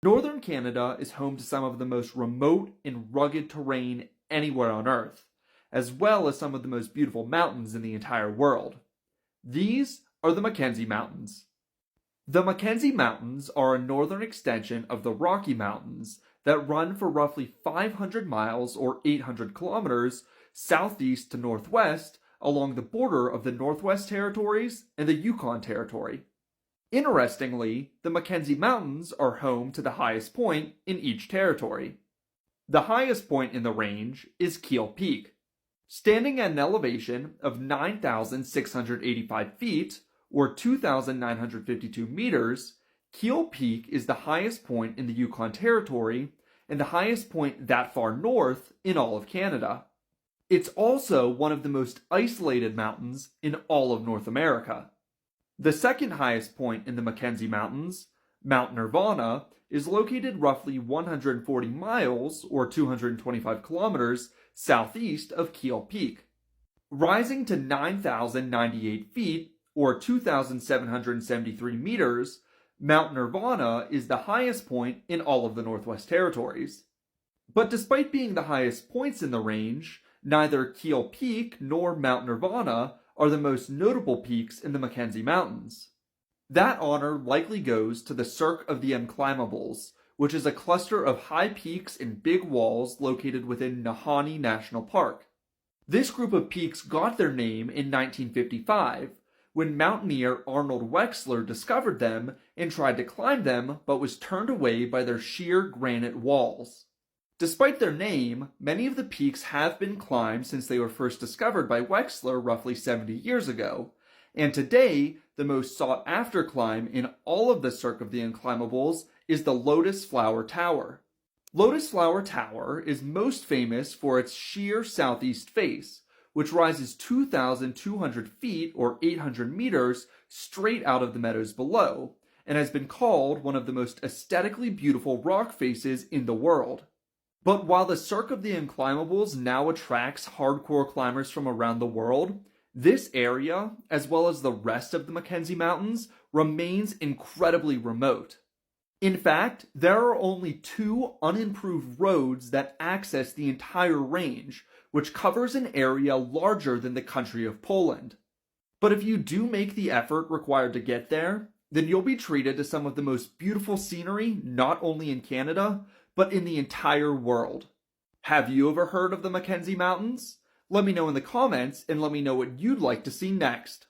Northern Canada is home to some of the most remote and rugged terrain anywhere on Earth, as well as some of the most beautiful mountains in the entire world. These are the MacKenzie Mountains. The MacKenzie Mountains are a northern extension of the Rocky Mountains that run for roughly 500 miles or 800 kilometers southeast to northwest along the border of the Northwest Territories and the Yukon Territory. Interestingly, the MacKenzie Mountains are home to the highest point in each territory. The highest point in the range is Keel Peak. Standing at an elevation of 9,685 feet, or 2,952 meters, Keel Peak is the highest point in the Yukon Territory and the highest point that far north in all of Canada. It's also one of the most isolated mountains in all of North America. The second highest point in the MacKenzie Mountains, Mount Nirvana, is located roughly 140 miles or 225 kilometers southeast of Keel Peak. Rising to 9,098 feet or 2,773 meters, Mount Nirvana is the highest point in all of the Northwest Territories. But despite being the highest points in the range, neither Keel Peak nor Mount Nirvana are the most notable peaks in the MacKenzie Mountains. That honor likely goes to the Cirque of the Unclimbables, which is a cluster of high peaks and big walls located within Nahanni National Park. This group of peaks got their name in 1955, when mountaineer Arnold Wexler discovered them and tried to climb them but was turned away by their sheer granite walls. Despite their name, many of the peaks have been climbed since they were first discovered by Wexler roughly 70 years ago, and today, the most sought-after climb in all of the Cirque of the Unclimbables is the Lotus Flower Tower. Lotus Flower Tower is most famous for its sheer southeast face, which rises 2,200 feet or 800 meters straight out of the meadows below, and has been called one of the most aesthetically beautiful rock faces in the world. But while the Cirque of the Unclimbables now attracts hardcore climbers from around the world, this area, as well as the rest of the MacKenzie Mountains, remains incredibly remote. In fact, there are only 2 unimproved roads that access the entire range, which covers an area larger than the country of Poland. But if you do make the effort required to get there, then you'll be treated to some of the most beautiful scenery not only in Canada, but in the entire world. Have you ever heard of the MacKenzie Mountains? Let me know in the comments and let me know what you'd like to see next.